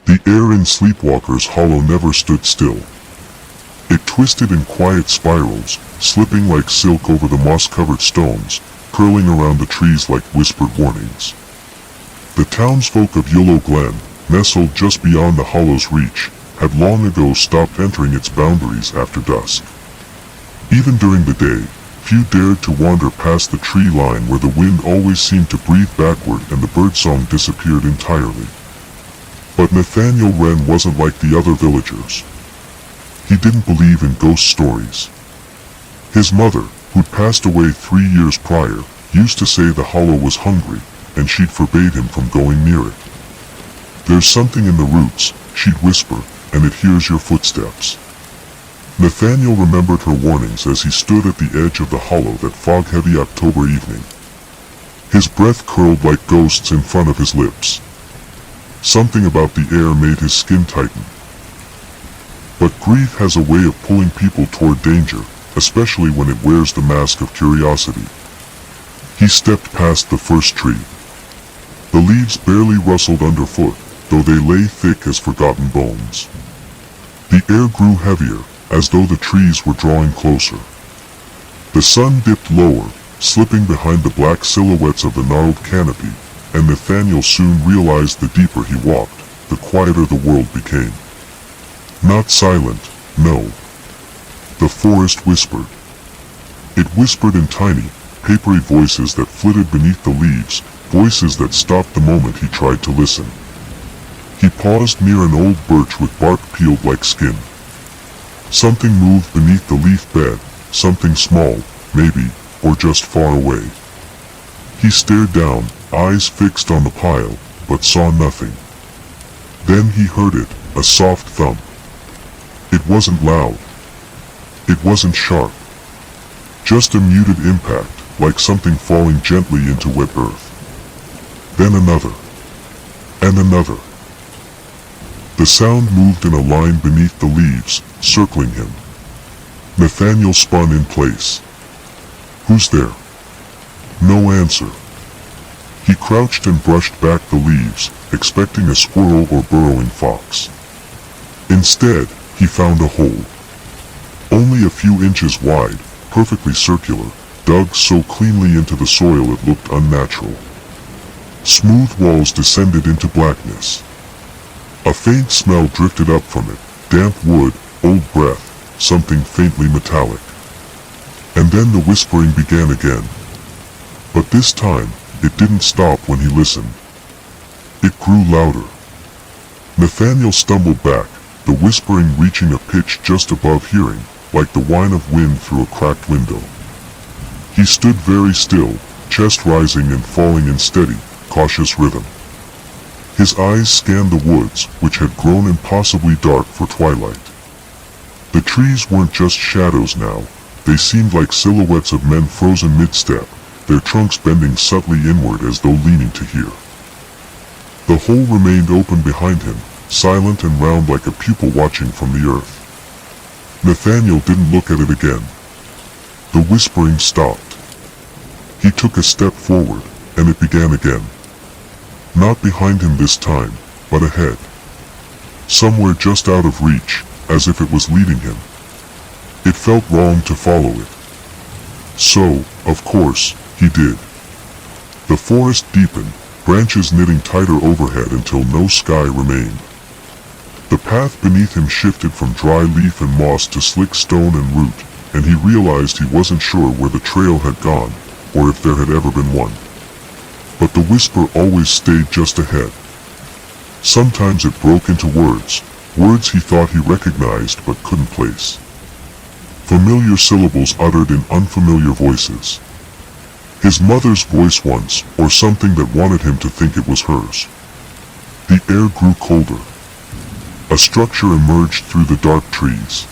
The air in Sleepwalker's hollow never stood still. It twisted in quiet spirals, slipping like silk over the moss-covered stones, curling around the trees like whispered warnings. The townsfolk of Yellow Glen, nestled just beyond the hollow's reach, had long ago stopped entering its boundaries after dusk. Even during the day, few dared to wander past the tree line where the wind always seemed to breathe backward and the birdsong disappeared entirely. But Nathaniel Wren wasn't like the other villagers. He didn't believe in ghost stories. His mother, who'd passed away 3 years prior, used to say the hollow was hungry, and she'd forbade him from going near it. "There's something in the roots," she'd whisper, "and it hears your footsteps." Nathaniel remembered her warnings as he stood at the edge of the hollow that fog-heavy October evening. His breath curled like ghosts in front of his lips. Something about the air made his skin tighten. But grief has a way of pulling people toward danger, especially when it wears the mask of curiosity. He stepped past the first tree. The leaves barely rustled underfoot, though they lay thick as forgotten bones. The air grew heavier, as though the trees were drawing closer. The sun dipped lower, slipping behind the black silhouettes of the gnarled canopy, and Nathaniel soon realized the deeper he walked, the quieter the world became. Not silent, no. The forest whispered. It whispered in tiny, papery voices that flitted beneath the leaves, voices that stopped the moment he tried to listen. He paused near an old birch with bark peeled like skin. Something moved beneath the leaf bed, something small, maybe, or just far away. He stared down, eyes fixed on the pile, but saw nothing. Then he heard it, a soft thump. It wasn't loud. It wasn't sharp. Just a muted impact, like something falling gently into wet earth. Then another. And another. The sound moved in a line beneath the leaves, circling him. Nathaniel spun in place. "Who's there?" No answer. He crouched and brushed back the leaves, expecting a squirrel or burrowing fox. Instead, he found a hole. Only a few inches wide, perfectly circular, dug so cleanly into the soil it looked unnatural. Smooth walls descended into blackness. A faint smell drifted up from it, damp wood, old breath, something faintly metallic. And then the whispering began again. But this time, it didn't stop when he listened. It grew louder. Nathaniel stumbled back, the whispering reaching a pitch just above hearing, like the whine of wind through a cracked window. He stood very still, chest rising and falling in steady, cautious rhythm. His eyes scanned the woods, which had grown impossibly dark for twilight. The trees weren't just shadows now, they seemed like silhouettes of men frozen mid-step, their trunks bending subtly inward as though leaning to hear. The hole remained open behind him, silent and round like a pupil watching from the earth. Nathaniel didn't look at it again. The whispering stopped. He took a step forward, and it began again. Not behind him this time, but ahead. Somewhere just out of reach, as if it was leading him. It felt wrong to follow it. So, of course, he did. The forest deepened, branches knitting tighter overhead until no sky remained. The path beneath him shifted from dry leaf and moss to slick stone and root, and he realized he wasn't sure where the trail had gone, or if there had ever been one. But the whisper always stayed just ahead. Sometimes it broke into words, words he thought he recognized but couldn't place. Familiar syllables uttered in unfamiliar voices. His mother's voice once, or something that wanted him to think it was hers. The air grew colder. A structure emerged through the dark trees.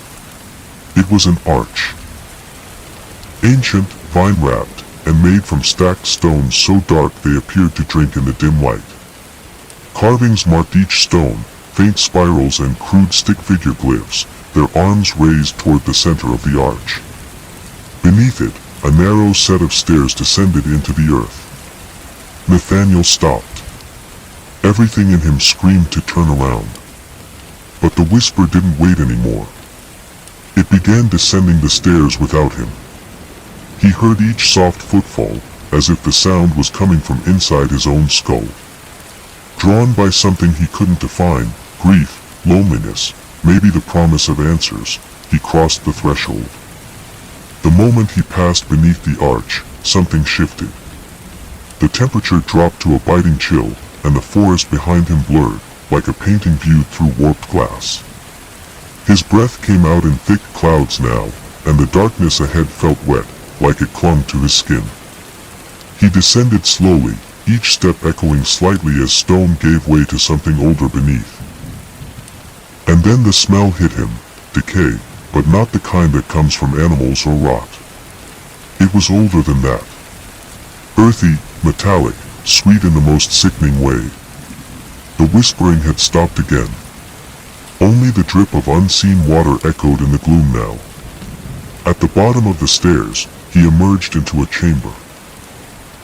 It was an arch. Ancient, vine-wrapped, and made from stacked stones so dark they appeared to drink in the dim light. Carvings marked each stone, faint spirals and crude stick-figure glyphs, their arms raised toward the center of the arch. Beneath it, a narrow set of stairs descended into the earth. Nathaniel stopped. Everything in him screamed to turn around. But the whisper didn't wait anymore. It began descending the stairs without him. He heard each soft footfall, as if the sound was coming from inside his own skull. Drawn by something he couldn't define, grief, loneliness, maybe the promise of answers, he crossed the threshold. The moment he passed beneath the arch, something shifted. The temperature dropped to a biting chill, and the forest behind him blurred, like a painting viewed through warped glass. His breath came out in thick clouds now, and the darkness ahead felt wet, like it clung to his skin. He descended slowly, each step echoing slightly as stone gave way to something older beneath. And then the smell hit him, decay, but not the kind that comes from animals or rot. It was older than that. Earthy, metallic, sweet in the most sickening way. The whispering had stopped again. Only the drip of unseen water echoed in the gloom now. At the bottom of the stairs, he emerged into a chamber.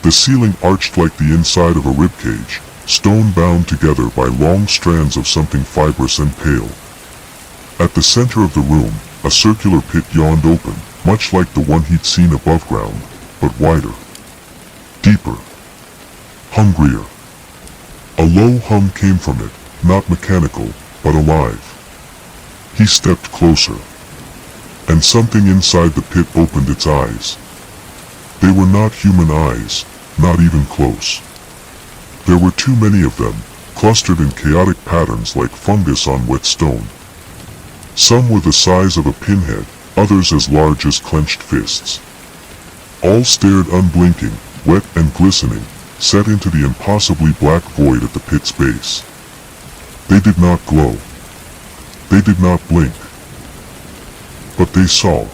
The ceiling arched like the inside of a ribcage, stone bound together by long strands of something fibrous and pale. At the center of the room, a circular pit yawned open, much like the one he'd seen above ground, but wider. Deeper. Hungrier. A low hum came from it, not mechanical, but alive. He stepped closer. And something inside the pit opened its eyes. They were not human eyes, not even close. There were too many of them, clustered in chaotic patterns like fungus on wet stone. Some were the size of a pinhead, others as large as clenched fists. All stared unblinking, wet and glistening, set into the impossibly black void at the pit's base. They did not glow. They did not blink. But they saw.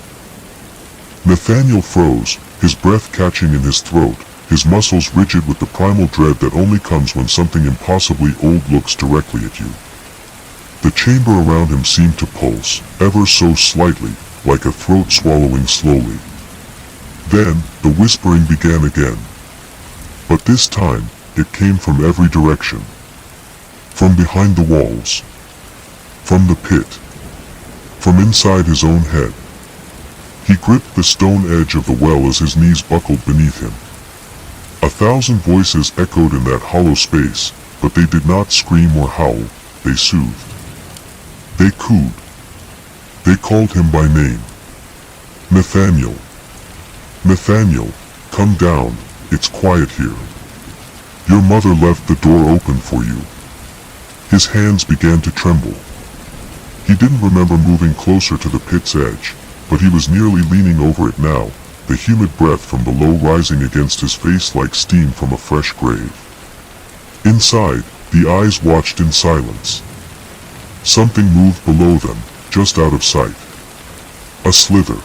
Nathaniel froze, his breath catching in his throat, his muscles rigid with the primal dread that only comes when something impossibly old looks directly at you. The chamber around him seemed to pulse, ever so slightly, like a throat swallowing slowly. Then, the whispering began again. But this time, it came from every direction. From behind the walls. From the pit. From inside his own head. He gripped the stone edge of the well as his knees buckled beneath him. 1,000 voices echoed in that hollow space, but they did not scream or howl, they soothed. They cooed. They called him by name. Nathaniel. Nathaniel, come down, it's quiet here. Your mother left the door open for you. His hands began to tremble. He didn't remember moving closer to the pit's edge, but he was nearly leaning over it now, the humid breath from below rising against his face like steam from a fresh grave. Inside, the eyes watched in silence. Something moved below them, just out of sight. A slither.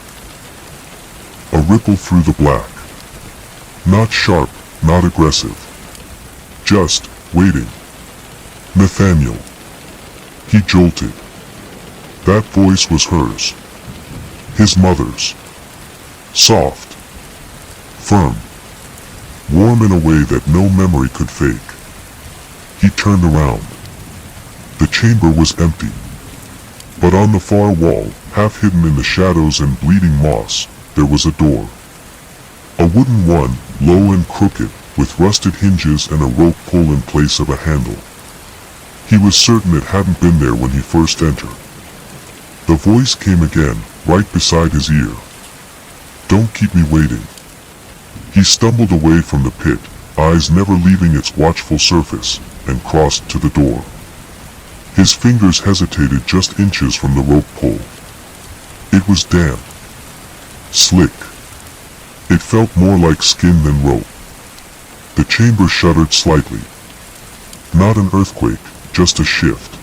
A ripple through the black. Not sharp, not aggressive. Just, waiting. Nathaniel. He jolted. That voice was hers. His mother's. Soft. Firm. Warm in a way that no memory could fake. He turned around. The chamber was empty. But on the far wall, half hidden in the shadows and bleeding moss, there was a door. A wooden one, low and crooked, with rusted hinges and a rope pull in place of a handle. He was certain it hadn't been there when he first entered. The voice came again, right beside his ear. Don't keep me waiting. He stumbled away from the pit, eyes never leaving its watchful surface, and crossed to the door. His fingers hesitated just inches from the rope pull. It was damp. Slick. It felt more like skin than rope. The chamber shuddered slightly. Not an earthquake, just a shift.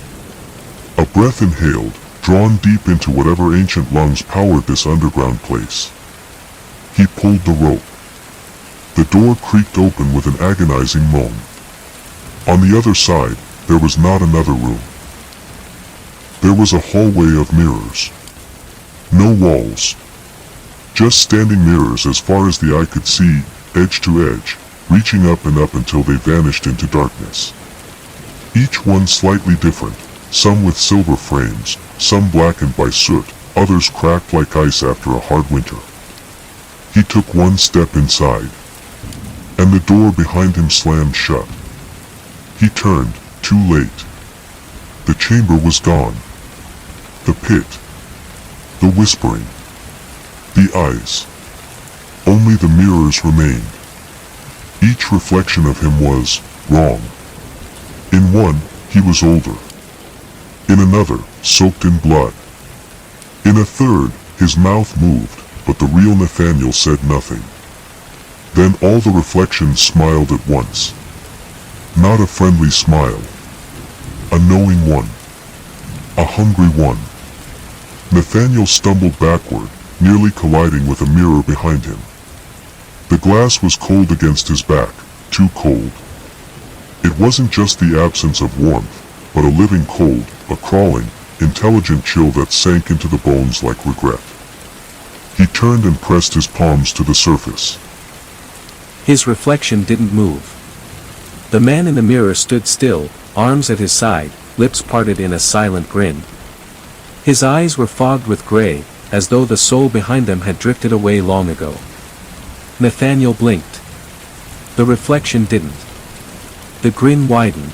A breath inhaled, drawn deep into whatever ancient lungs powered this underground place. He pulled the rope. The door creaked open with an agonizing moan. On the other side, there was not another room. There was a hallway of mirrors. No walls. Just standing mirrors as far as the eye could see, edge to edge, reaching up and up until they vanished into darkness. Each one slightly different, some with silver frames, some blackened by soot, others cracked like ice after a hard winter. He took one step inside, and the door behind him slammed shut. He turned, too late. The chamber was gone. The pit. The whispering. The eyes. Only the mirrors remained. Each reflection of him was wrong. In one, he was older. In another, soaked in blood. In a third, his mouth moved, but the real Nathaniel said nothing. Then all the reflections smiled at once. Not a friendly smile. A knowing one. A hungry one. Nathaniel stumbled backward, nearly colliding with a mirror behind him. The glass was cold against his back, too cold. It wasn't just the absence of warmth, but a living cold, a crawling, intelligent chill that sank into the bones like regret. He turned and pressed his palms to the surface. His reflection didn't move. The man in the mirror stood still, arms at his side, lips parted in a silent grin. His eyes were fogged with gray, as though the soul behind them had drifted away long ago. Nathaniel blinked. The reflection didn't. The grin widened.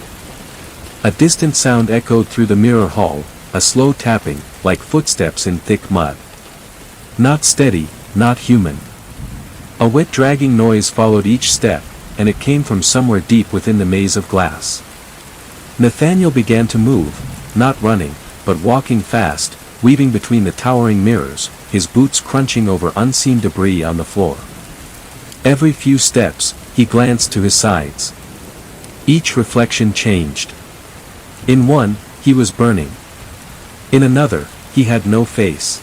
A distant sound echoed through the mirror hall, a slow tapping, like footsteps in thick mud. Not steady, not human. A wet dragging noise followed each step, and it came from somewhere deep within the maze of glass. Nathaniel began to move, not running, but walking fast, weaving between the towering mirrors, his boots crunching over unseen debris on the floor. Every few steps, he glanced to his sides. Each reflection changed. In one, he was burning. In another, he had no face.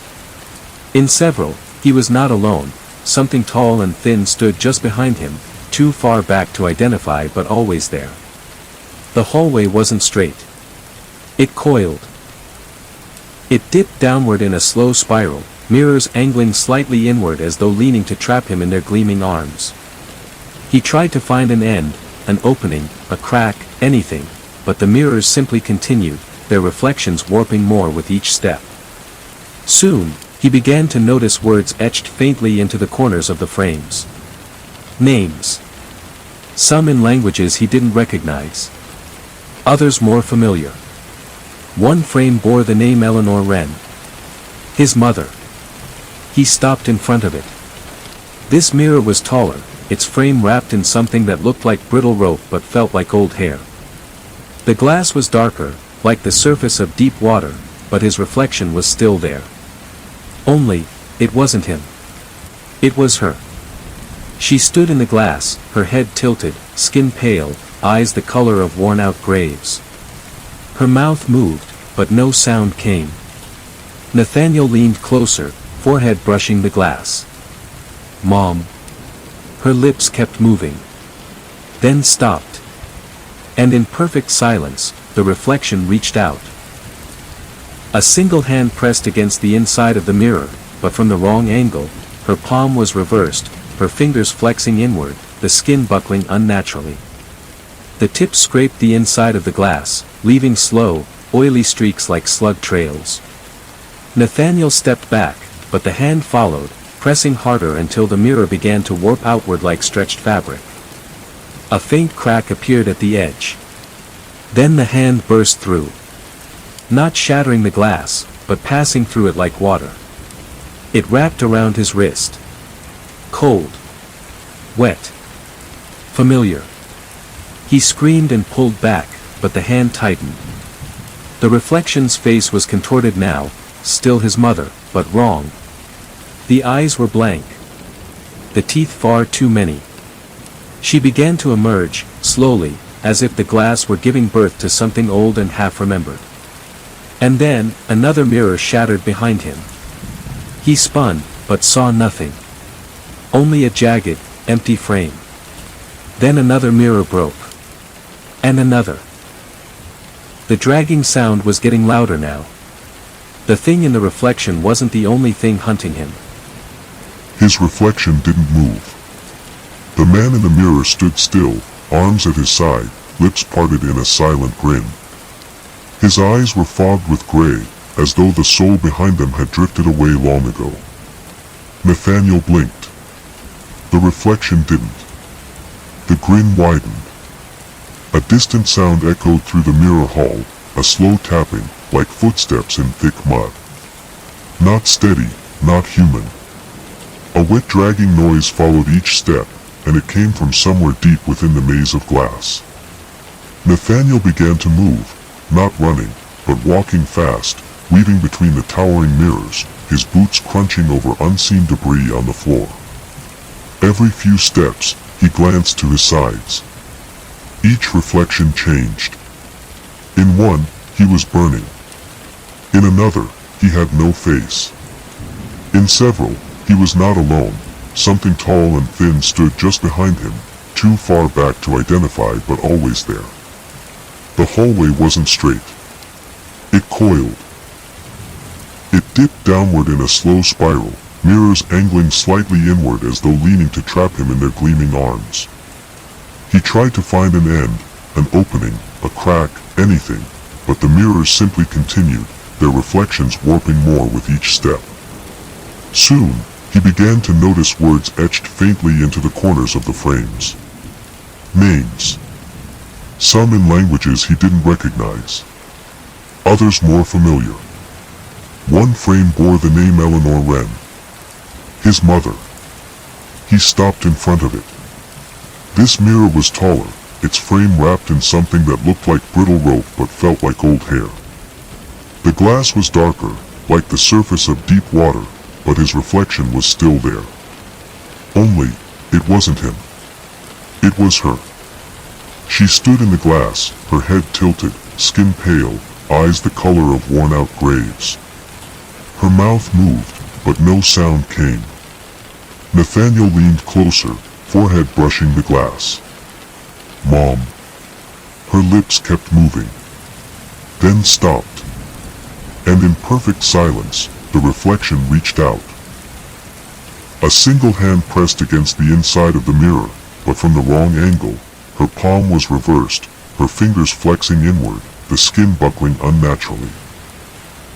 In several, he was not alone. Something tall and thin stood just behind him, too far back to identify but always there. The hallway wasn't straight. It coiled. It dipped downward in a slow spiral, mirrors angling slightly inward as though leaning to trap him in their gleaming arms. He tried to find an end, an opening, a crack, anything, but the mirrors simply continued, their reflections warping more with each step. Soon, he began to notice words etched faintly into the corners of the frames. Names. Some in languages he didn't recognize. Others more familiar. One frame bore the name Eleanor Wren. His mother. He stopped in front of it. This mirror was taller, its frame wrapped in something that looked like brittle rope but felt like old hair. The glass was darker, like the surface of deep water, but his reflection was still there. Only, it wasn't him. It was her. She stood in the glass, her head tilted, skin pale, eyes the color of worn-out graves. Her mouth moved, but no sound came. Nathaniel leaned closer, forehead brushing the glass. Mom. Her lips kept moving. Then stopped. And in perfect silence, the reflection reached out. A single hand pressed against the inside of the mirror, but from the wrong angle. Her palm was reversed, her fingers flexing inward, the skin buckling unnaturally. The tip scraped the inside of the glass, leaving slow, oily streaks like slug trails. Nathaniel stepped back, but the hand followed, pressing harder until the mirror began to warp outward like stretched fabric. A faint crack appeared at the edge. Then the hand burst through. Not shattering the glass, but passing through it like water. It wrapped around his wrist. Cold. Wet. Familiar. He screamed and pulled back, but the hand tightened. The reflection's face was contorted now, still his mother, but wrong. The eyes were blank. The teeth far too many. She began to emerge, slowly, as if the glass were giving birth to something old and half-remembered. And then, another mirror shattered behind him. He spun, but saw nothing. Only a jagged, empty frame. Then another mirror broke. And another. The dragging sound was getting louder now. The thing in the reflection wasn't the only thing hunting him. His reflection didn't move. The man in the mirror stood still, arms at his side, lips parted in a silent grin. His eyes were fogged with gray, as though the soul behind them had drifted away long ago. Nathaniel blinked. The reflection didn't. The grin widened. A distant sound echoed through the mirror hall, a slow tapping, like footsteps in thick mud. Not steady, not human. A wet dragging noise followed each step, and it came from somewhere deep within the maze of glass. Nathaniel began to move, not running, but walking fast, weaving between the towering mirrors, his boots crunching over unseen debris on the floor. Every few steps, he glanced to his sides. Each reflection changed. In one, he was burning. In another, he had no face. In several, he was not alone. Something tall and thin stood just behind him, too far back to identify but always there. The hallway wasn't straight. It coiled. It dipped downward in a slow spiral, mirrors angling slightly inward as though leaning to trap him in their gleaming arms. He tried to find an end, an opening, a crack, anything, but the mirrors simply continued, their reflections warping more with each step. Soon, he began to notice words etched faintly into the corners of the frames. Names. Some in languages he didn't recognize. Others more familiar. One frame bore the name Eleanor Wren. His mother. He stopped in front of it. This mirror was taller, its frame wrapped in something that looked like brittle rope but felt like old hair. The glass was darker, like the surface of deep water, but his reflection was still there. Only, it wasn't him. It was her. She stood in the glass, her head tilted, skin pale, eyes the color of worn-out graves. Her mouth moved, but no sound came. Nathaniel leaned closer, forehead brushing the glass. Mom. Her lips kept moving. Then stopped. And in perfect silence, the reflection reached out. A single hand pressed against the inside of the mirror, but from the wrong angle. Her palm was reversed, her fingers flexing inward, the skin buckling unnaturally.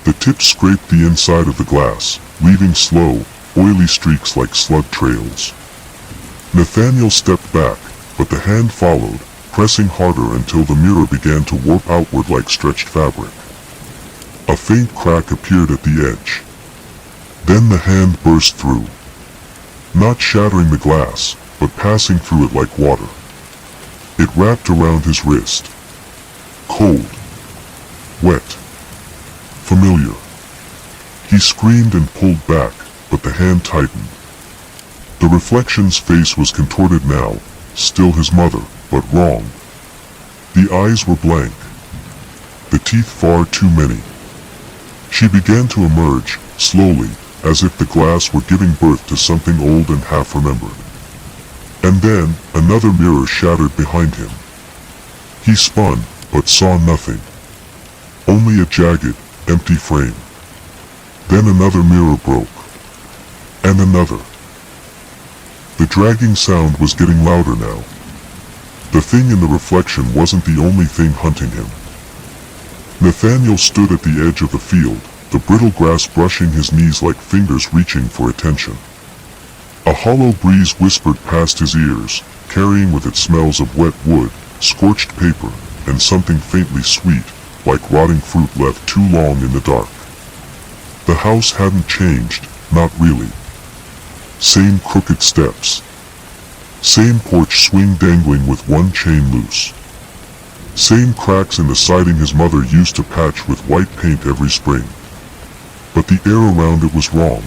The tip scraped the inside of the glass, leaving slow, oily streaks like slug trails. Nathaniel stepped back, but the hand followed, pressing harder until the mirror began to warp outward like stretched fabric. A faint crack appeared at the edge. Then the hand burst through. Not shattering the glass, but passing through it like water. It wrapped around his wrist. Cold. Wet. Familiar. He screamed and pulled back, but the hand tightened. The reflection's face was contorted now, still his mother, but wrong. The eyes were blank. The teeth far too many. She began to emerge, slowly, as if the glass were giving birth to something old and half-remembered. And then, another mirror shattered behind him. He spun, but saw nothing. Only a jagged, empty frame. Then another mirror broke. And another. The dragging sound was getting louder now. The thing in the reflection wasn't the only thing hunting him. Nathaniel stood at the edge of the field, the brittle grass brushing his knees like fingers reaching for attention. A hollow breeze whispered past his ears, carrying with it smells of wet wood, scorched paper, and something faintly sweet, like rotting fruit left too long in the dark. The house hadn't changed, not really. Same crooked steps. Same porch swing dangling with one chain loose. Same cracks in the siding his mother used to patch with white paint every spring. But the air around it was wrong.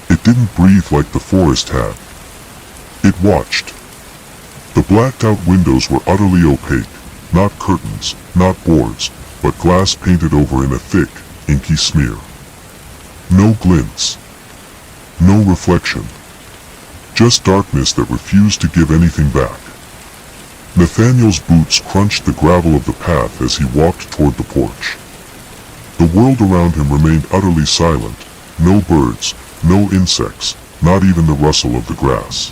It didn't breathe like the forest had. It watched. The blacked-out windows were utterly opaque, not curtains, not boards, but glass painted over in a thick, inky smear. No glints. No reflection. Just darkness that refused to give anything back. Nathaniel's boots crunched the gravel of the path as he walked toward the porch. The world around him remained utterly silent, no birds, no insects, not even the rustle of the grass.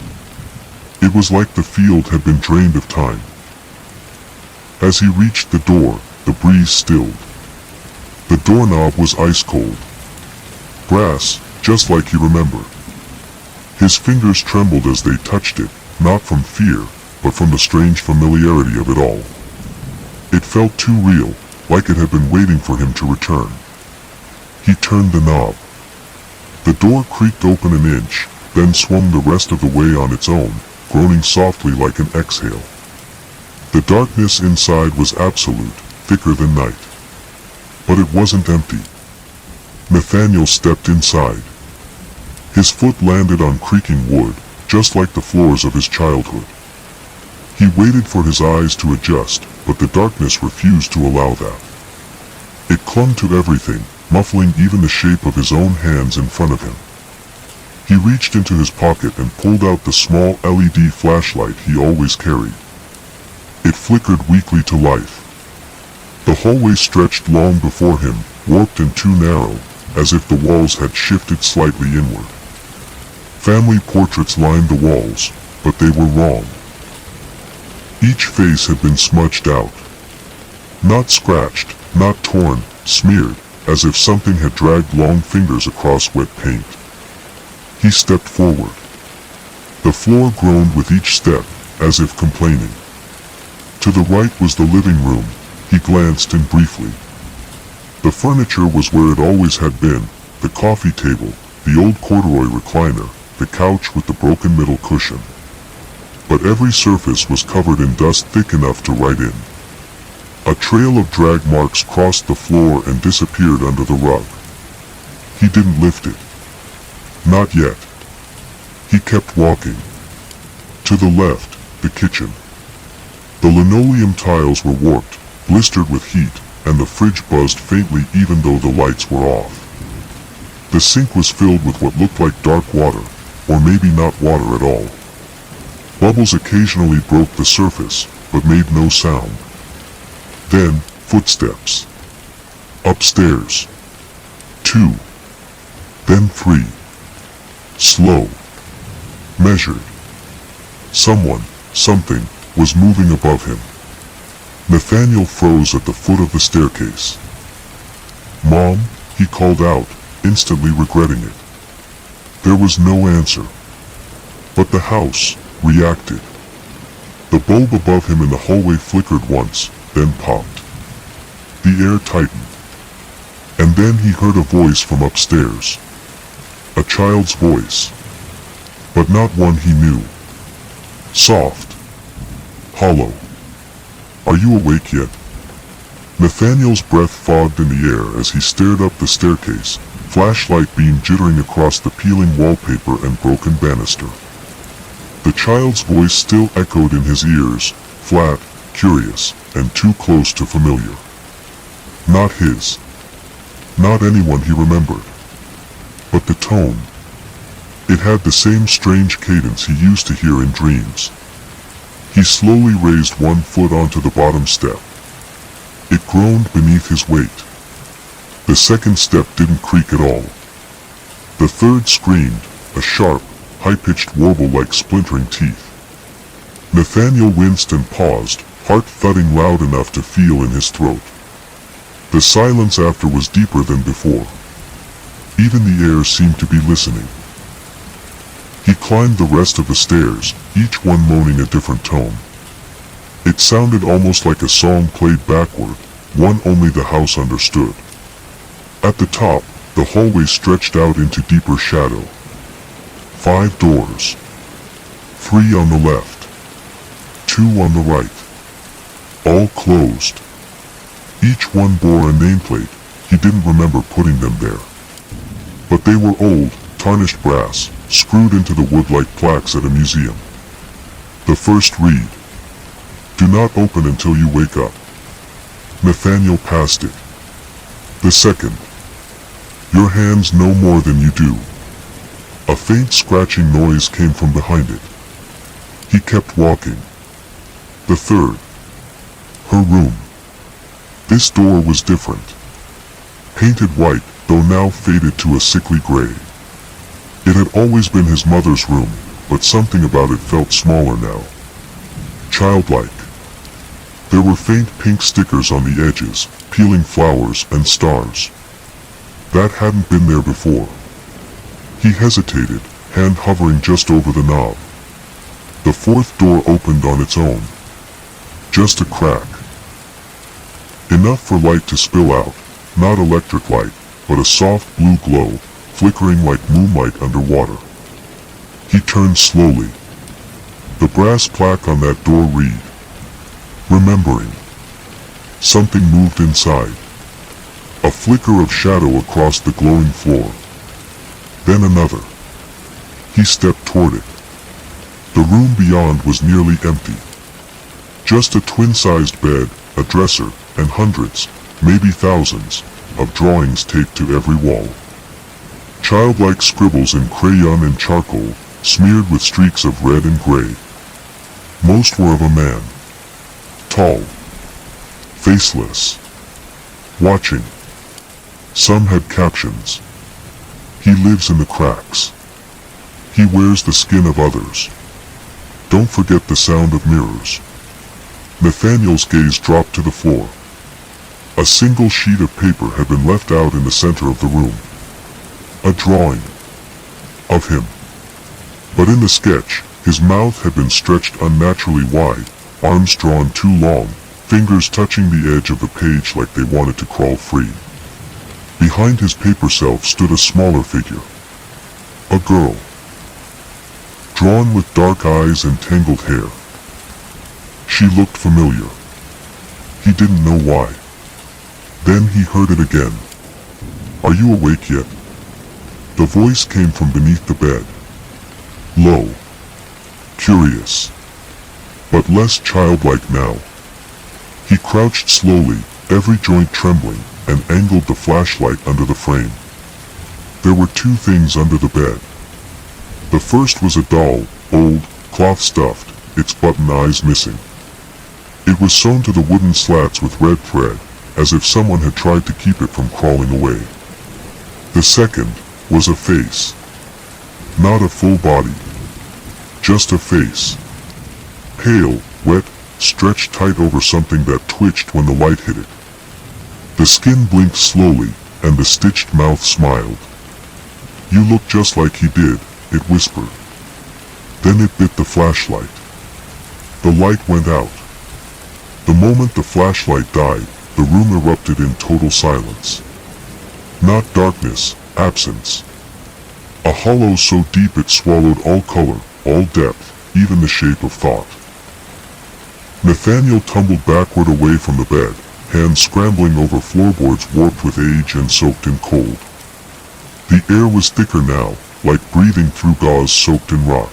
It was like the field had been drained of time. As he reached the door, the breeze stilled. The doorknob was ice cold. Brass, just like he remembered. His fingers trembled as they touched it, not from fear, but from the strange familiarity of it all. It felt too real, like it had been waiting for him to return. He turned the knob. The door creaked open an inch, then swung the rest of the way on its own, groaning softly like an exhale. The darkness inside was absolute, thicker than night. But it wasn't empty. Nathaniel stepped inside. His foot landed on creaking wood, just like the floors of his childhood. He waited for his eyes to adjust, but the darkness refused to allow that. It clung to everything, muffling even the shape of his own hands in front of him. He reached into his pocket and pulled out the small LED flashlight he always carried. It flickered weakly to life. The hallway stretched long before him, warped and too narrow, as if the walls had shifted slightly inward. Family portraits lined the walls, but they were wrong. Each face had been smudged out. Not scratched, not torn, smeared, as if something had dragged long fingers across wet paint. He stepped forward. The floor groaned with each step, as if complaining. To the right was the living room. He glanced in briefly. The furniture was where it always had been, the coffee table, the old corduroy recliner, the couch with the broken middle cushion. But every surface was covered in dust thick enough to write in. A trail of drag marks crossed the floor and disappeared under the rug. He didn't lift it. Not yet. He kept walking. To the left, the kitchen. The linoleum tiles were warped, blistered with heat, and the fridge buzzed faintly even though the lights were off. The sink was filled with what looked like dark water, or maybe not water at all. Bubbles occasionally broke the surface, but made no sound. Then, footsteps. Upstairs. 2. Then 3. Slow. Measured. Someone, something, was moving above him. Nathaniel froze at the foot of the staircase. "Mom," he called out, instantly regretting it. There was no answer. But the house reacted. The bulb above him in the hallway flickered once, then popped. The air tightened. And then he heard a voice from upstairs. A child's voice. But not one he knew. Soft. Hollow. "Are you awake yet?" Nathaniel's breath fogged in the air as he stared up the staircase, flashlight beam jittering across the peeling wallpaper and broken banister. The child's voice still echoed in his ears, flat, curious, and too close to familiar. Not his. Not anyone he remembered. But the tone. It had the same strange cadence he used to hear in dreams. He slowly raised one foot onto the bottom step. It groaned beneath his weight. The second step didn't creak at all. The third screamed, a sharp, high-pitched warble like splintering teeth. Nathaniel winced and paused, heart thudding loud enough to feel in his throat. The silence after was deeper than before. Even the air seemed to be listening. He climbed the rest of the stairs, each one moaning a different tone. It sounded almost like a song played backward, one only the house understood. At the top, the hallway stretched out into deeper shadow. 5 doors. 3 on the left. 2 on the right. All closed. Each one bore a nameplate. He didn't remember putting them there. But they were old, tarnished brass, screwed into the wood like plaques at a museum. The first read, "Do not open until you wake up." Nathaniel passed it. The second, "Your hands know more than you do." A faint scratching noise came from behind it. He kept walking. The third, her room. This door was different. Painted white, though now faded to a sickly gray. It had always been his mother's room, but something about it felt smaller now. Childlike. There were faint pink stickers on the edges, peeling flowers and stars. That hadn't been there before. He hesitated, hand hovering just over the knob. The fourth door opened on its own. Just a crack. Enough for light to spill out, not electric light, but a soft blue glow, flickering like moonlight underwater. He turned slowly. The brass plaque on that door read, "Remembering." Something moved inside. A flicker of shadow across the glowing floor. Then another. He stepped toward it. The room beyond was nearly empty. Just a twin-sized bed, a dresser, and hundreds, maybe thousands, of drawings taped to every wall. Childlike scribbles in crayon and charcoal, smeared with streaks of red and gray. Most were of a man. Tall. Faceless. Watching. Some had captions. "He lives in the cracks. He wears the skin of others. Don't forget the sound of mirrors." Nathaniel's gaze dropped to the floor. A single sheet of paper had been left out in the center of the room. A drawing. Of him. But in the sketch, his mouth had been stretched unnaturally wide, arms drawn too long, fingers touching the edge of the page like they wanted to crawl free. Behind his paper self stood a smaller figure. A girl. Drawn with dark eyes and tangled hair. She looked familiar. He didn't know why. Then he heard it again. "Are you awake yet?" The voice came from beneath the bed. Low. Curious. But less childlike now. He crouched slowly, every joint trembling, and angled the flashlight under the frame. There were two things under the bed. The first was a doll, old, cloth-stuffed, its button eyes missing. It was sewn to the wooden slats with red thread, as if someone had tried to keep it from crawling away. The second was a face. Not a full body. Just a face. Pale, wet, stretched tight over something that twitched when the light hit it. The skin blinked slowly, and the stitched mouth smiled. "You look just like he did," it whispered. Then it bit the flashlight. The light went out. The moment the flashlight died, the room erupted in total silence. Not darkness, absence. A hollow so deep it swallowed all color, all depth, even the shape of thought. Nathaniel tumbled backward away from the bed, hands scrambling over floorboards warped with age and soaked in cold. The air was thicker now, like breathing through gauze soaked in rot.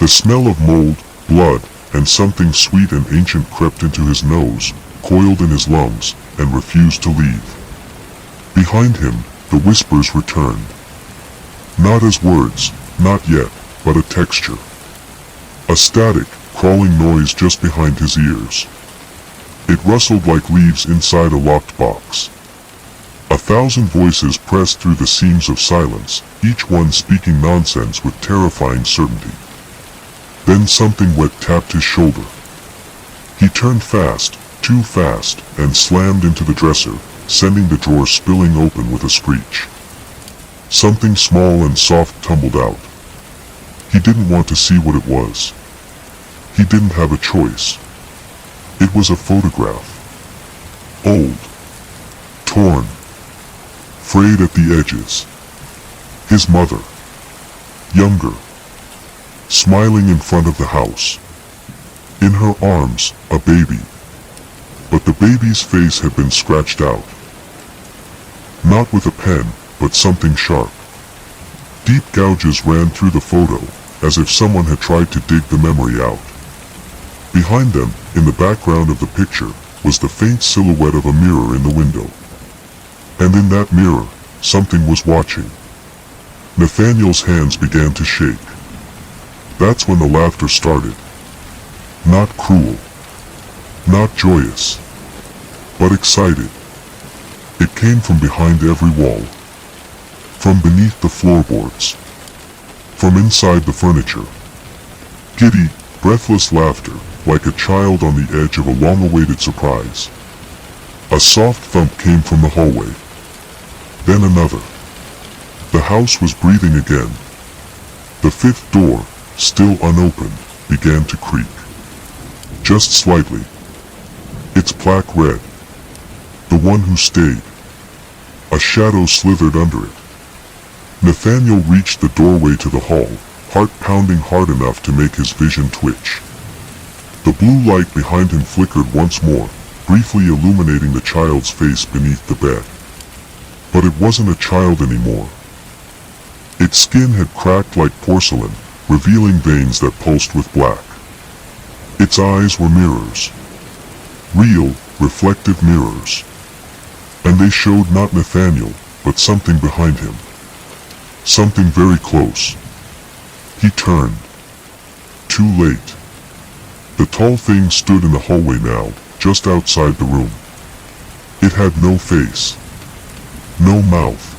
The smell of mold, blood, and something sweet and ancient crept into his nose, coiled in his lungs, and refused to leave. Behind him, the whispers returned. Not as words, not yet, but a texture. A static, crawling noise just behind his ears. It rustled like leaves inside a locked box. 1,000 voices pressed through the seams of silence, each one speaking nonsense with terrifying certainty. Then something wet tapped his shoulder. He turned fast, too fast, and slammed into the dresser, sending the drawer spilling open with a screech. Something small and soft tumbled out. He didn't want to see what it was. He didn't have a choice. It was a photograph. Old. Torn. Frayed at the edges. His mother. Younger. Smiling in front of the house. In her arms, a baby. But the baby's face had been scratched out. Not with a pen, but something sharp. Deep gouges ran through the photo, as if someone had tried to dig the memory out. Behind them, in the background of the picture, was the faint silhouette of a mirror in the window. And in that mirror, something was watching. Nathaniel's hands began to shake. That's when the laughter started. Not cruel. Not joyous. But excited. It came from behind every wall. From beneath the floorboards. From inside the furniture. Giddy, breathless laughter, like a child on the edge of a long-awaited surprise. A soft thump came from the hallway. Then another. The house was breathing again. The fifth door, still unopened, began to creak. Just slightly. Its plaque read, "The one who stayed." A shadow slithered under it. Nathaniel reached the doorway to the hall, heart pounding hard enough to make his vision twitch. The blue light behind him flickered once more, briefly illuminating the child's face beneath the bed. But it wasn't a child anymore. Its skin had cracked like porcelain, revealing veins that pulsed with black. Its eyes were mirrors. Real, reflective mirrors. And they showed not Nathaniel, but something behind him. Something very close. He turned. Too late. The tall thing stood in the hallway now, just outside the room. It had no face. No mouth.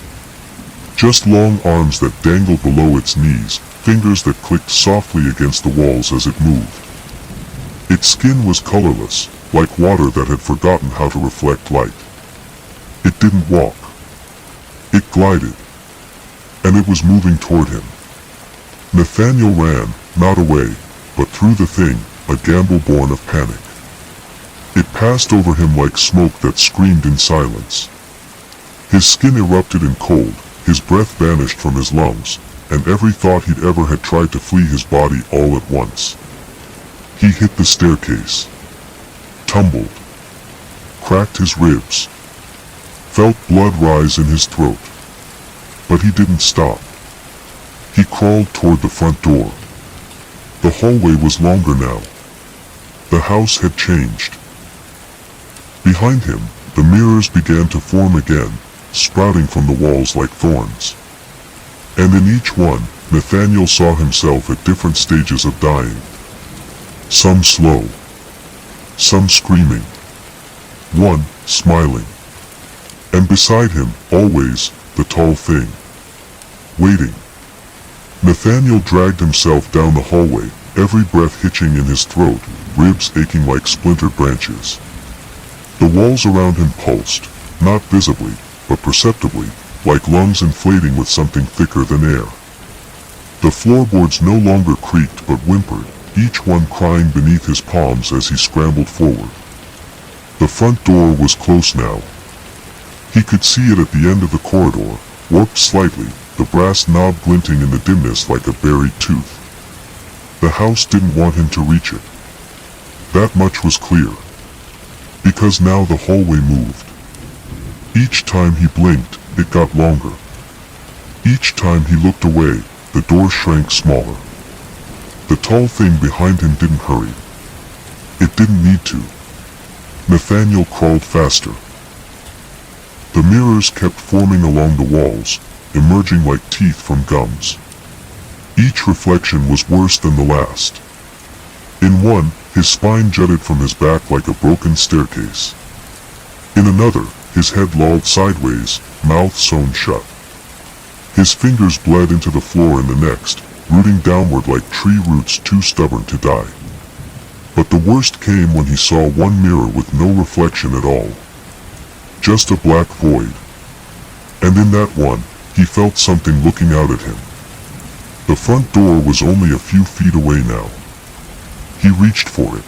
Just long arms that dangled below its knees, fingers that clicked softly against the walls as it moved. Its skin was colorless, like water that had forgotten how to reflect light. It didn't walk. It glided. And it was moving toward him. Nathaniel ran, not away, but through the thing, a gamble born of panic. It passed over him like smoke that screamed in silence. His skin erupted in cold, his breath vanished from his lungs, and every thought he'd ever had tried to flee his body all at once. He hit the staircase. Tumbled. Cracked his ribs. Felt blood rise in his throat. But he didn't stop. He crawled toward the front door. The hallway was longer now. The house had changed. Behind him, the mirrors began to form again, sprouting from the walls like thorns. And in each one, Nathaniel saw himself at different stages of dying. Some slow. Some screaming. One, smiling. And beside him, always, the tall thing. Waiting. Nathaniel dragged himself down the hallway, every breath hitching in his throat, ribs aching like splintered branches. The walls around him pulsed, not visibly, but perceptibly, like lungs inflating with something thicker than air. The floorboards no longer creaked but whimpered, each one crying beneath his palms as he scrambled forward. The front door was close now. He could see it at the end of the corridor, warped slightly, the brass knob glinting in the dimness like a buried tooth. The house didn't want him to reach it. That much was clear. Because now the hallway moved. Each time he blinked, it got longer. Each time he looked away, the door shrank smaller. The tall thing behind him didn't hurry. It didn't need to. Nathaniel crawled faster. The mirrors kept forming along the walls, emerging like teeth from gums. Each reflection was worse than the last. In one, his spine jutted from his back like a broken staircase. In another, his head lolled sideways, mouth sewn shut. His fingers bled into the floor in the next, rooting downward like tree roots too stubborn to die. But the worst came when he saw one mirror with no reflection at all. Just a black void. And in that one, he felt something looking out at him. The front door was only a few feet away now. He reached for it.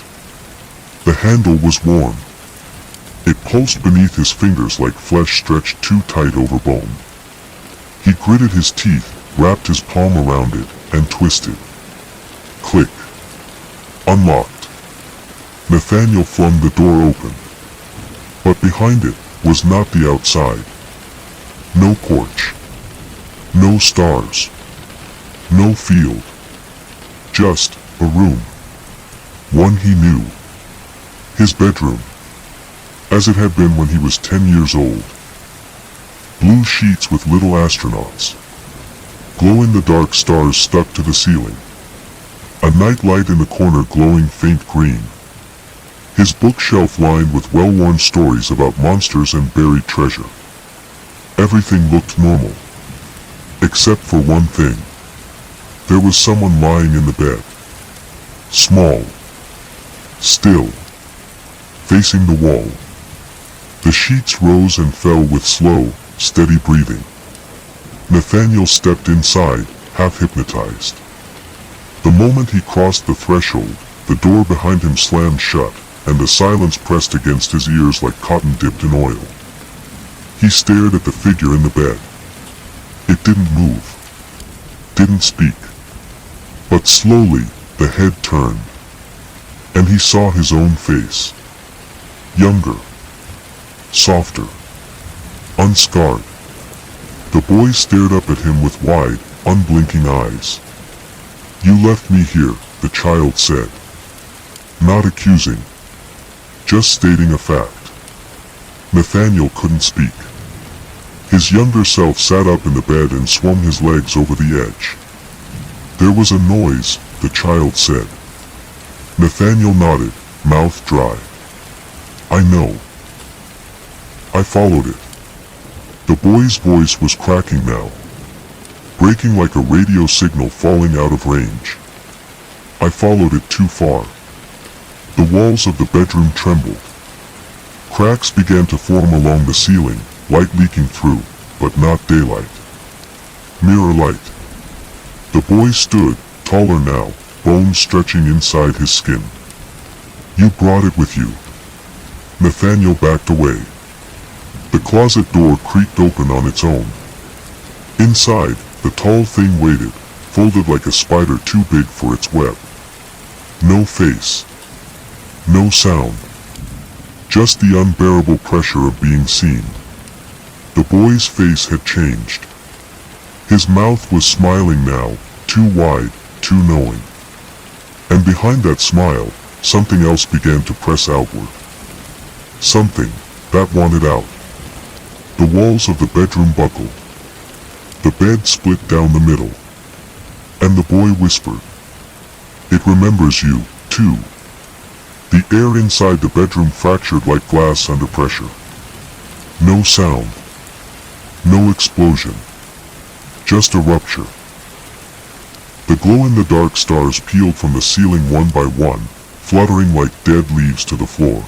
The handle was warm. It pulsed beneath his fingers like flesh stretched too tight over bone. He gritted his teeth, wrapped his palm around it, and twisted. Click. Unlocked. Nathaniel flung the door open. But behind it was not the outside. No porch. No stars. No field. Just a room. One he knew. His bedroom. As it had been when he was 10 years old. Blue sheets with little astronauts. Glow-in-the-dark stars stuck to the ceiling. A night light in the corner glowing faint green. His bookshelf lined with well-worn stories about monsters and buried treasure. Everything looked normal. Except for one thing. There was someone lying in the bed. small, still, facing the wall. The sheets rose and fell with slow, steady breathing. Nathaniel stepped inside, half hypnotized. The moment he crossed the threshold, the door behind him slammed shut, and the silence pressed against his ears like cotton dipped in oil. He stared at the figure in the bed. It didn't move, didn't speak. But slowly, the head turned, and he saw his own face. Younger, softer, unscarred. The boy stared up at him with wide, unblinking eyes. "You left me here," the child said. Not accusing, just stating a fact. Nathaniel couldn't speak. His younger self sat up in the bed and swung his legs over the edge. "There was a noise," the child said. Nathaniel nodded, mouth dry. "I know. I followed it." The boy's voice was cracking now, breaking like a radio signal falling out of range. "I followed it too far." The walls of the bedroom trembled. Cracks began to form along the ceiling, light leaking through, but not daylight. Mirror light. The boy stood, taller now, bones stretching inside his skin. "You brought it with you." Nathaniel backed away. The closet door creaked open on its own. Inside, the tall thing waited, folded like a spider too big for its web. No face. No sound. Just the unbearable pressure of being seen. The boy's face had changed. His mouth was smiling now, too wide, too knowing. And behind that smile, something else began to press outward. Something that wanted out. The walls of the bedroom buckled. The bed split down the middle. And the boy whispered, "It remembers you, too." The air inside the bedroom fractured like glass under pressure. No sound. No explosion. Just a rupture. The glow-in-the-dark stars peeled from the ceiling one by one, fluttering like dead leaves to the floor.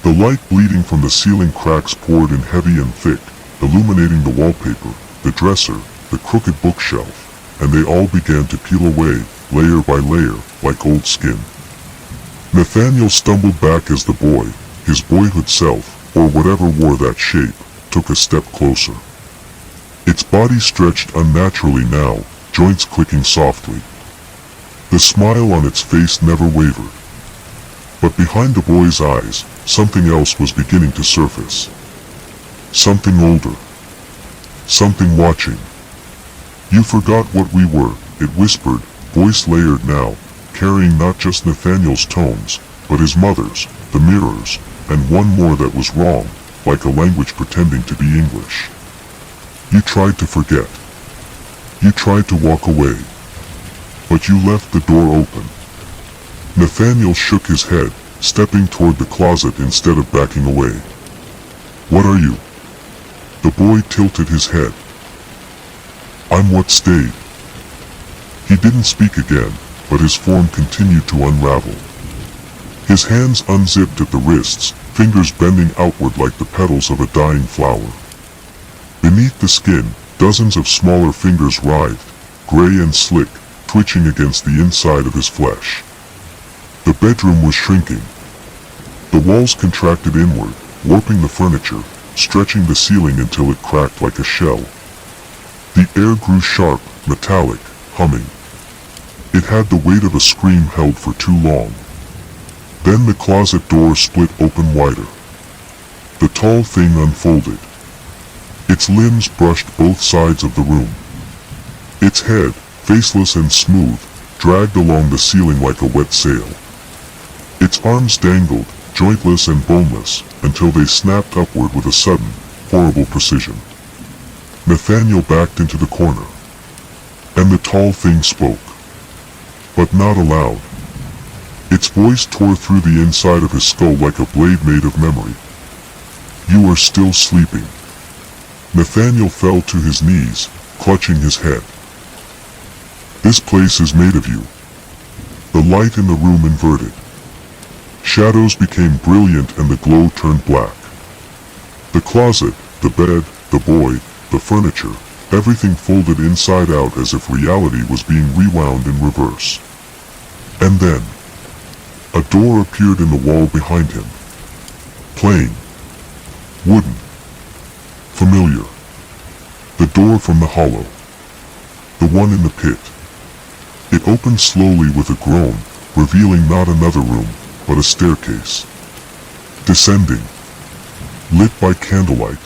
The light bleeding from the ceiling cracks poured in heavy and thick, illuminating the wallpaper, the dresser, the crooked bookshelf, and they all began to peel away, layer by layer, like old skin. Nathaniel stumbled back as the boy, his boyhood self, or whatever wore that shape, took a step closer. Its body stretched unnaturally now, joints clicking softly. The smile on its face never wavered. But behind the boy's eyes, something else was beginning to surface. Something older. Something watching. "You forgot what we were," it whispered, voice layered now, carrying not just Nathaniel's tones, but his mother's, the mirror's, and one more that was wrong, like a language pretending to be English. "You tried to forget. You tried to walk away. But you left the door open." Nathaniel shook his head, stepping toward the closet instead of backing away. "What are you?" The boy tilted his head. "I'm what stayed." He didn't speak again, but his form continued to unravel. His hands unzipped at the wrists, fingers bending outward like the petals of a dying flower. Beneath the skin, dozens of smaller fingers writhed, gray and slick, twitching against the inside of his flesh. The bedroom was shrinking. The walls contracted inward, warping the furniture, stretching the ceiling until it cracked like a shell. The air grew sharp, metallic, humming. It had the weight of a scream held for too long. Then the closet door split open wider. The tall thing unfolded. Its limbs brushed both sides of the room. Its head, faceless and smooth, dragged along the ceiling like a wet sail. Its arms dangled, jointless and boneless, until they snapped upward with a sudden, horrible precision. Nathaniel backed into the corner. And the tall thing spoke. But not aloud. Its voice tore through the inside of his skull like a blade made of memory. "You are still sleeping." Nathaniel fell to his knees, clutching his head. "This place is made of you. The light in the room inverted. Shadows became brilliant and the glow turned black. The closet, the bed, the boy, the furniture, everything folded inside out as if reality was being rewound in reverse. And then, a door appeared in the wall behind him. Plain. Wooden. Familiar. The door from the hollow. The one in the pit. It opened slowly with a groan, revealing not another room, but a staircase. Descending. Lit by candlelight.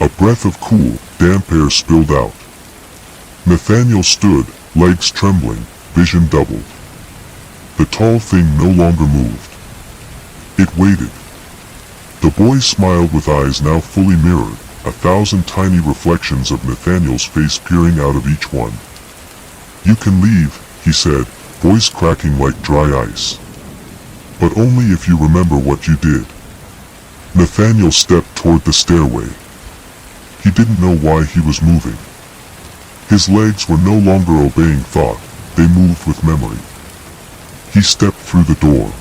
A breath of cool, damp air spilled out. Nathaniel stood, legs trembling, vision doubled. The tall thing no longer moved. It waited. The boy smiled with eyes now fully mirrored, 1,000 tiny reflections of Nathaniel's face peering out of each one. "You can leave," he said, voice cracking like dry ice. "But only if you remember what you did." Nathaniel stepped toward the stairway. He didn't know why he was moving. His legs were no longer obeying thought, they moved with memory. He stepped through the door.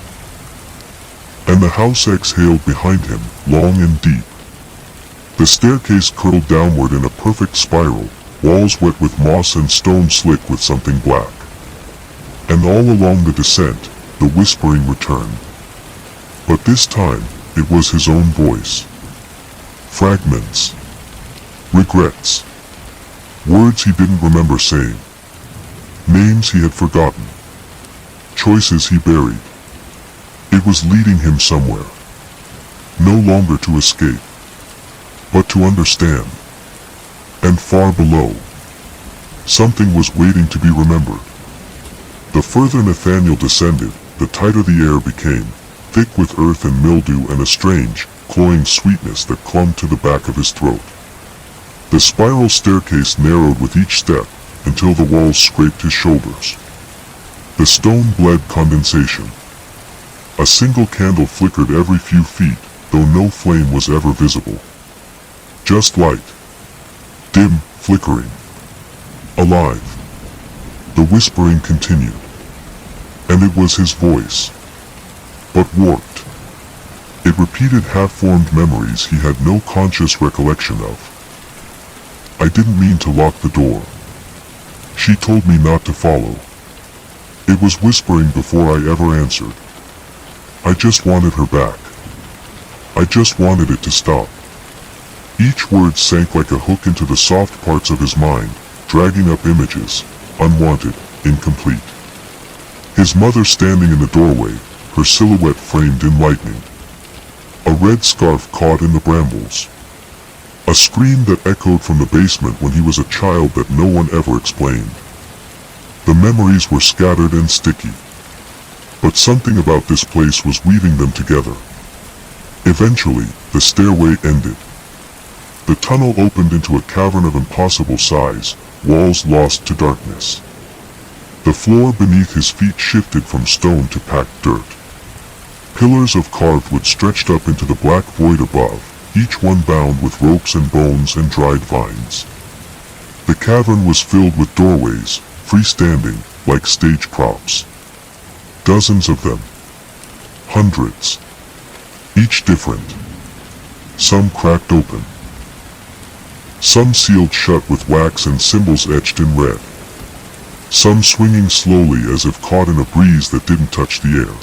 And the house exhaled behind him, long and deep. The staircase curled downward in a perfect spiral, walls wet with moss and stone slick with something black. And all along the descent, the whispering returned. But this time, it was his own voice. Fragments. Regrets. Words he didn't remember saying. Names he had forgotten. Choices he buried. It was leading him somewhere. No longer to escape, but to understand. And far below, something was waiting to be remembered. The further Nathaniel descended, the tighter the air became, thick with earth and mildew and a strange, cloying sweetness that clung to the back of his throat. The spiral staircase narrowed with each step, until the walls scraped his shoulders. The stone bled condensation. A single candle flickered every few feet, though no flame was ever visible. Just light. Dim, flickering. Alive. The whispering continued. And it was his voice. But warped. It repeated half-formed memories he had no conscious recollection of. "I didn't mean to lock the door. She told me not to follow." It was whispering before I ever answered. "I just wanted her back. I just wanted it to stop." Each word sank like a hook into the soft parts of his mind, dragging up images, unwanted, incomplete. His mother standing in the doorway, her silhouette framed in lightning. A red scarf caught in the brambles. A scream that echoed from the basement when he was a child that no one ever explained. The memories were scattered and sticky. But something about this place was weaving them together. Eventually, the stairway ended. The tunnel opened into a cavern of impossible size, walls lost to darkness. The floor beneath his feet shifted from stone to packed dirt. Pillars of carved wood stretched up into the black void above, each one bound with ropes and bones and dried vines. The cavern was filled with doorways, freestanding, like stage props. Dozens of them. Hundreds. Each different. Some cracked open. Some sealed shut with wax and symbols etched in red. Some swinging slowly as if caught in a breeze that didn't touch the air.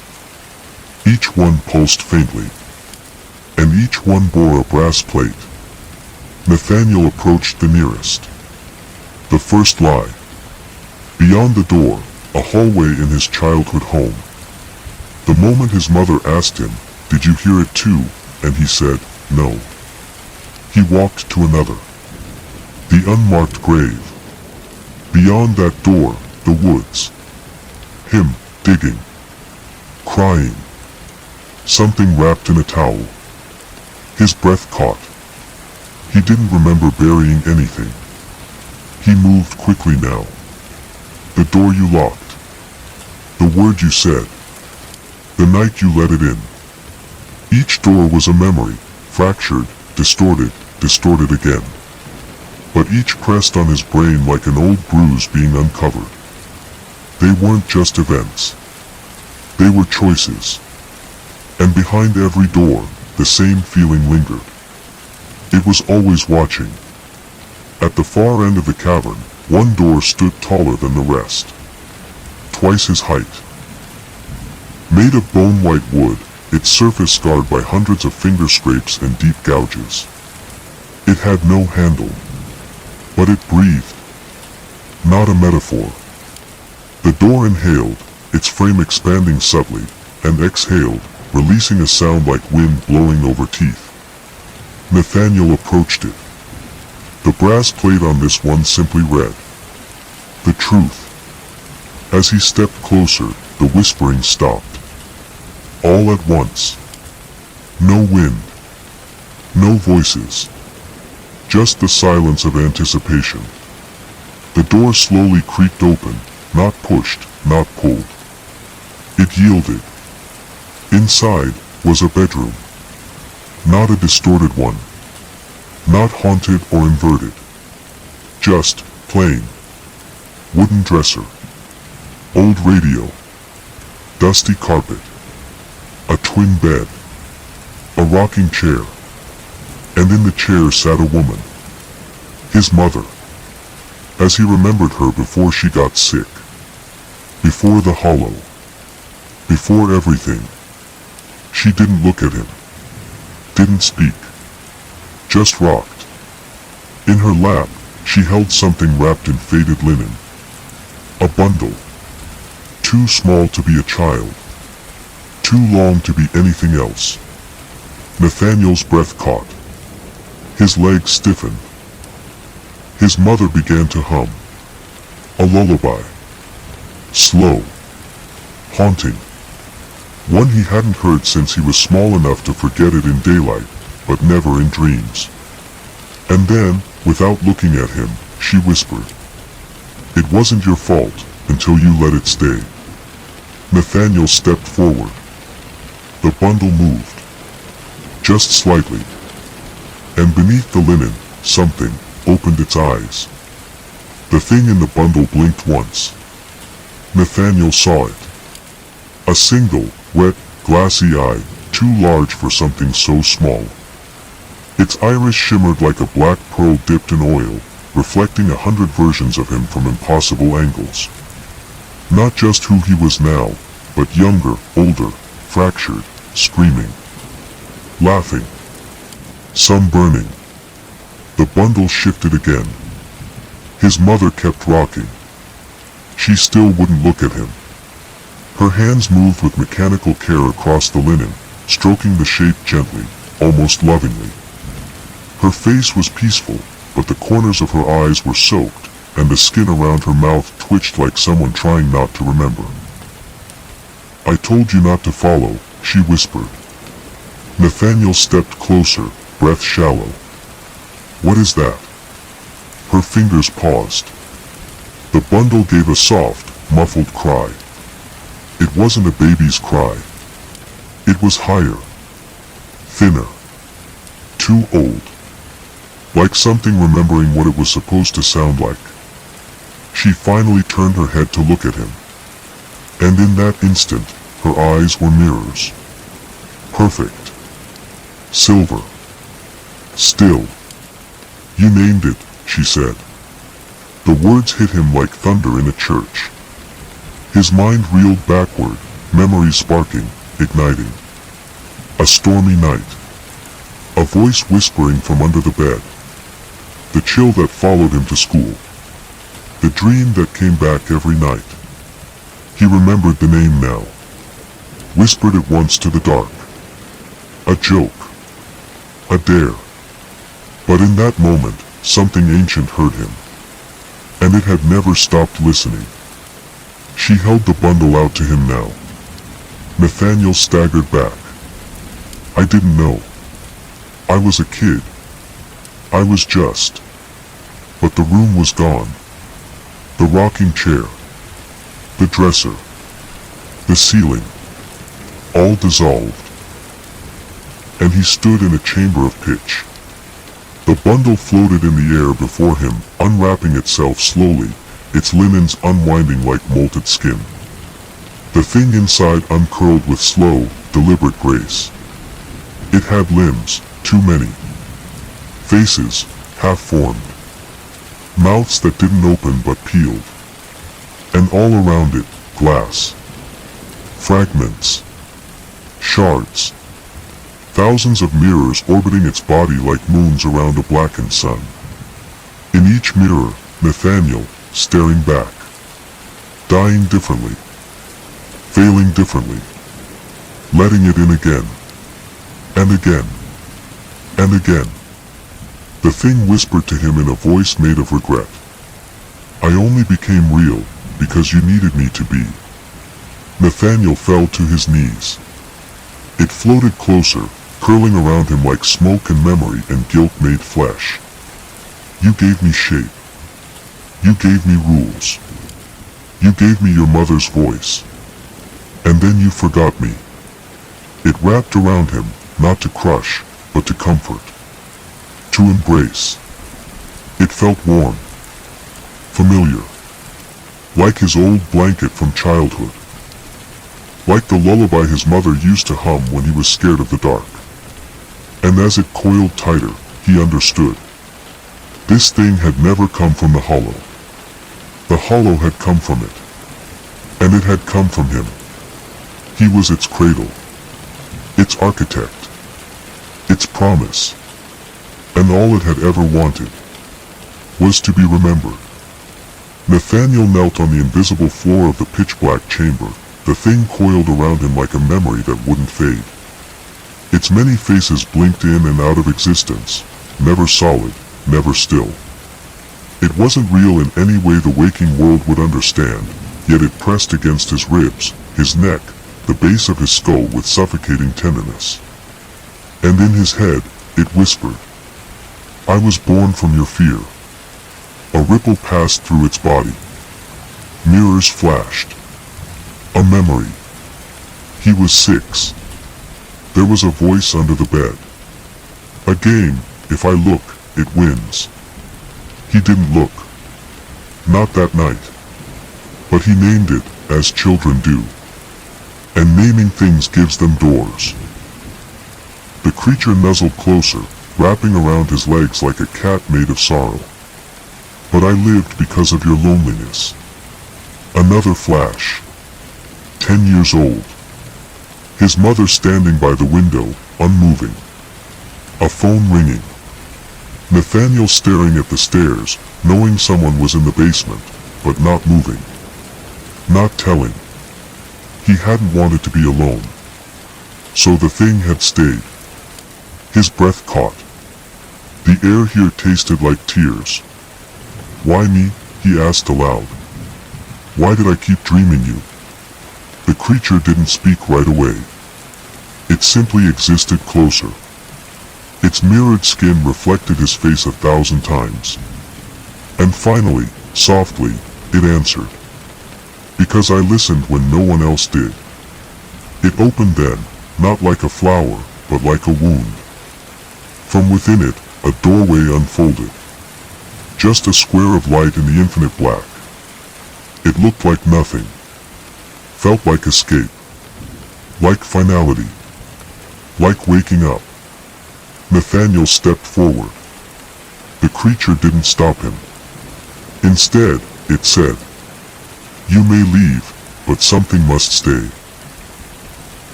Each one pulsed faintly. And each one bore a brass plate. Nathaniel approached the nearest. The first lie. Beyond the door, a hallway in his childhood home. The moment his mother asked him, "Did you hear it too?" and he said, "No." He walked to another. The unmarked grave. Beyond that door, the woods. Him, digging. Crying. Something wrapped in a towel. His breath caught. He didn't remember burying anything. He moved quickly now. The door you locked. The word you said. The night you let it in. Each door was a memory, fractured, distorted again. But each pressed on his brain like an old bruise being uncovered. They weren't just events. They were choices. And behind every door, the same feeling lingered. It was always watching. At the far end of the cavern, one door stood taller than the rest. Twice his height. Made of bone-white wood, its surface scarred by hundreds of finger scrapes and deep gouges. It had no handle. But it breathed. Not a metaphor. The door inhaled, its frame expanding subtly, and exhaled, releasing a sound like wind blowing over teeth. Nathaniel approached it. The brass plate on this one simply read, "The truth." As he stepped closer, the whispering stopped. All at once. No wind. No voices. Just the silence of anticipation. The door slowly creaked open, not pushed, not pulled. It yielded. Inside was a bedroom. Not a distorted one. Not haunted or inverted. Just plain. Wooden dresser. Old radio. Dusty carpet. A twin bed. A rocking chair. And in the chair sat a woman. His mother. As he remembered her before she got sick. Before the hollow. Before everything. She didn't look at him. Didn't speak. Just rocked. In her lap, she held something wrapped in faded linen. A bundle. Too small to be a child. Too long to be anything else. Nathaniel's breath caught. His legs stiffened. His mother began to hum. A lullaby. Slow. Haunting. One he hadn't heard since he was small enough to forget it in daylight, but never in dreams. And then, without looking at him, she whispered, "It wasn't your fault, until you let it stay." Nathaniel stepped forward. The bundle moved. Just slightly. And beneath the linen, something opened its eyes. The thing in the bundle blinked once. Nathaniel saw it. A single, wet, glassy eye, too large for something so small. Its iris shimmered like a black pearl dipped in oil, reflecting 100 versions of him from impossible angles. Not just who he was now, but younger, older, fractured, screaming, laughing, some burning. The bundle shifted again. His mother kept rocking. She still wouldn't look at him. Her hands moved with mechanical care across the linen, stroking the shape gently, almost lovingly. Her face was peaceful, but the corners of her eyes were soaked, and the skin around her mouth twitched like someone trying not to remember. "I told you not to follow," she whispered. Nathaniel stepped closer, breath shallow. "What is that?" Her fingers paused. The bundle gave a soft, muffled cry. It wasn't a baby's cry. It was higher. Thinner. Too old. Like something remembering what it was supposed to sound like. She finally turned her head to look at him. And in that instant, her eyes were mirrors. Perfect. Silver. Still. "You named it," she said. The words hit him like thunder in a church. His mind reeled backward, memories sparking, igniting. A stormy night. A voice whispering from under the bed. The chill that followed him to school. The dream that came back every night. He remembered the name now. Whispered it once to the dark. A joke. A dare. But in that moment, something ancient heard him. And it had never stopped listening. She held the bundle out to him now. Nathaniel staggered back. "I didn't know. I was a kid. I was just." But the room was gone. The rocking chair. The dresser. The ceiling. All dissolved. And he stood in a chamber of pitch. The bundle floated in the air before him, unwrapping itself slowly, its linens unwinding like molted skin. The thing inside uncurled with slow, deliberate grace. It had limbs, too many. Faces, half-formed. Mouths that didn't open but peeled. And all around it, glass. Fragments. Shards. Thousands of mirrors orbiting its body like moons around a blackened sun. In each mirror, Nathaniel, staring back. Dying differently. Failing differently. Letting it in again. And again. And again. The thing whispered to him in a voice made of regret. I only became real because you needed me to be. Nathaniel fell to his knees. It floated closer, curling around him like smoke and memory and guilt made flesh. You gave me shape. You gave me rules. You gave me your mother's voice. And then you forgot me. It wrapped around him, not to crush, but to comfort. To embrace. It felt warm. Familiar. Like his old blanket from childhood. Like the lullaby his mother used to hum when he was scared of the dark. And as it coiled tighter, he understood. This thing had never come from the hollow. The hollow had come from it. And it had come from him. He was its cradle. Its architect. Its promise. And all it had ever wanted was to be remembered. Nathaniel knelt on the invisible floor of the pitch-black chamber, the thing coiled around him like a memory that wouldn't fade. Its many faces blinked in and out of existence, never solid, never still. It wasn't real in any way the waking world would understand, yet it pressed against his ribs, his neck, the base of his skull with suffocating tenderness. And in his head, it whispered, I was born from your fear. A ripple passed through its body. Mirrors flashed. A memory. He was 6. There was a voice under the bed. A game, if I look, it wins. He didn't look. Not that night. But he named it, as children do. And naming things gives them doors. The creature nuzzled closer, wrapping around his legs like a cat made of sorrow. But I lived because of your loneliness. Another flash. 10 years old. His mother standing by the window, unmoving. A phone ringing. Nathaniel staring at the stairs, knowing someone was in the basement, but not moving. Not telling. He hadn't wanted to be alone. So the thing had stayed. His breath caught. The air here tasted like tears. Why me? He asked aloud. Why did I keep dreaming you? The creature didn't speak right away. It simply existed closer. Its mirrored skin reflected his face 1,000 times. And finally, softly, it answered. Because I listened when no one else did. It opened then, not like a flower, but like a wound. From within it, a doorway unfolded. Just a square of light in the infinite black. It looked like nothing. Felt like escape. Like finality. Like waking up. Nathaniel stepped forward. The creature didn't stop him. Instead, it said, You may leave, but something must stay.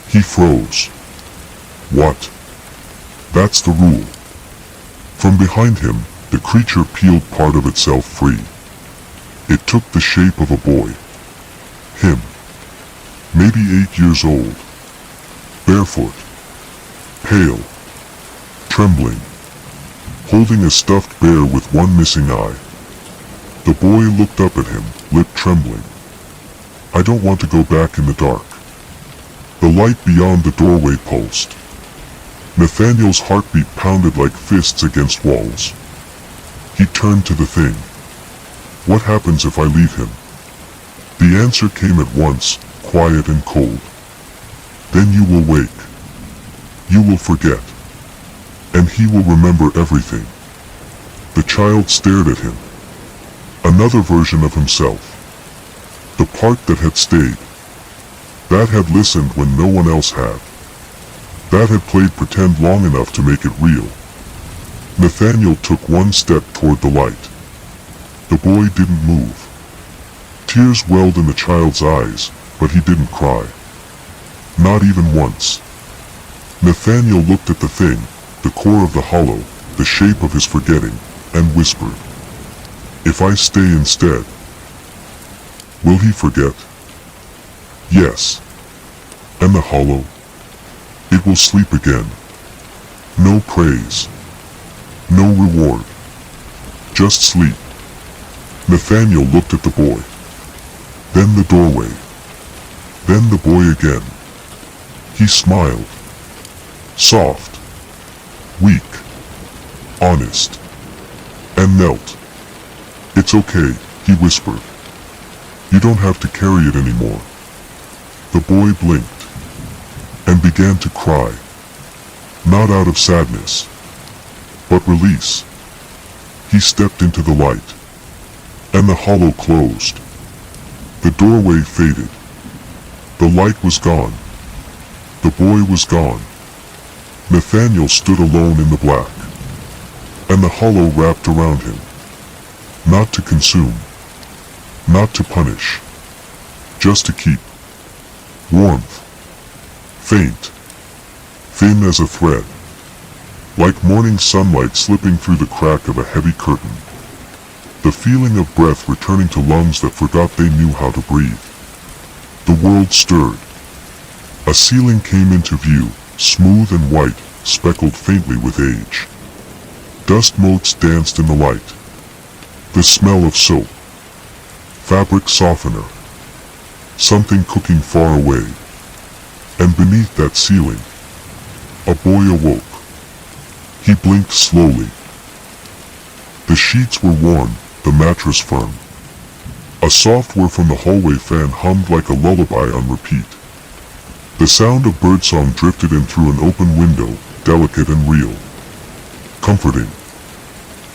He froze. What? That's the rule. From behind him, the creature peeled part of itself free. It took the shape of a boy. Him. Maybe 8 years old. Barefoot. Pale. Trembling. Holding a stuffed bear with one missing eye. The boy looked up at him, lip trembling. I don't want to go back in the dark. The light beyond the doorway pulsed. Nathaniel's heartbeat pounded like fists against walls. He turned to the thing. What happens if I leave him? The answer came at once, quiet and cold. Then you will wake. You will forget. And he will remember everything. The child stared at him. Another version of himself. The part that had stayed. That had listened when no one else had. That had played pretend long enough to make it real. Nathaniel took one step toward the light. The boy didn't move. Tears welled in the child's eyes, but he didn't cry. Not even once. Nathaniel looked at the thing, the core of the hollow, the shape of his forgetting, and whispered, "If I stay instead, will he forget?" Yes. And the hollow? It will sleep again. No praise. No reward. Just sleep. Nathaniel looked at the boy. Then the doorway. Then the boy again. He smiled. Soft. Weak. Honest. And knelt. "It's okay," he whispered. "You don't have to carry it anymore." The boy blinked. And began to cry. Not out of sadness. But release. He stepped into the light. And the hollow closed. The doorway faded. The light was gone. The boy was gone. Nathaniel stood alone in the black. And the hollow wrapped around him. Not to consume. Not to punish. Just to keep. Warmth. Faint. Thin as a thread. Like morning sunlight slipping through the crack of a heavy curtain. The feeling of breath returning to lungs that forgot they knew how to breathe. The world stirred. A ceiling came into view, smooth and white, speckled faintly with age. Dust motes danced in the light. The smell of soap. Fabric softener. Something cooking far away. And beneath that ceiling, a boy awoke. He blinked slowly. The sheets were warm, the mattress firm. A soft whir from the hallway fan hummed like a lullaby on repeat. The sound of birdsong drifted in through an open window, delicate and real. Comforting.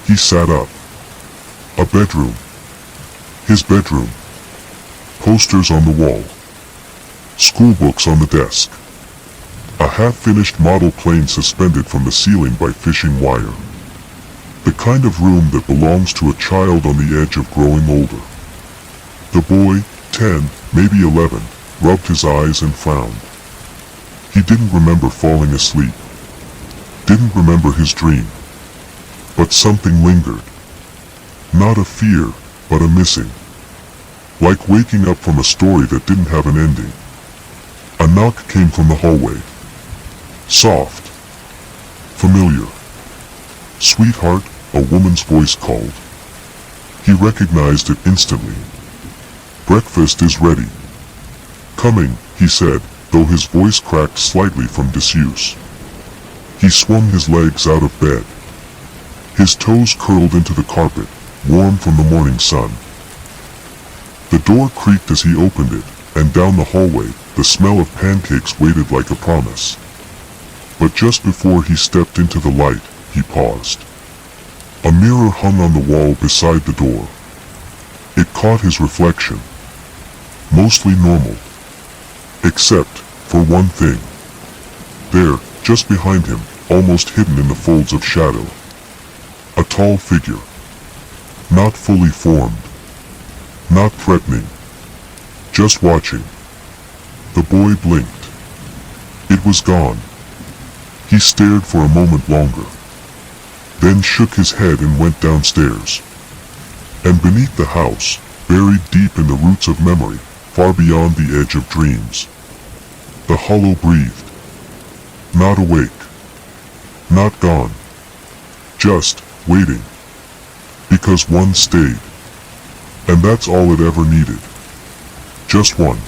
He sat up. A bedroom. His bedroom. Posters on the wall. Schoolbooks on the desk. A half-finished model plane suspended from the ceiling by fishing wire. The kind of room that belongs to a child on the edge of growing older. The boy, 10, maybe 11, rubbed his eyes and frowned. He didn't remember falling asleep. Didn't remember his dream. But something lingered. Not a fear, but a missing. Like waking up from a story that didn't have an ending. A knock came from the hallway. Soft. Familiar. "Sweetheart," a woman's voice called. He recognized it instantly. "Breakfast is ready." "Coming," he said, though his voice cracked slightly from disuse. He swung his legs out of bed. His toes curled into the carpet, warm from the morning sun. The door creaked as he opened it, and down the hallway, the smell of pancakes waited like a promise. But just before he stepped into the light, he paused. A mirror hung on the wall beside the door. It caught his reflection. Mostly normal. Except for one thing. There, just behind him, almost hidden in the folds of shadow. A tall figure. Not fully formed. Not threatening. Just watching. The boy blinked. It was gone. He stared for a moment longer. Then shook his head and went downstairs. And beneath the house, buried deep in the roots of memory, far beyond the edge of dreams, the hollow breathed. Not awake. Not gone. Just waiting. Because one stayed. And that's all it ever needed. Just one.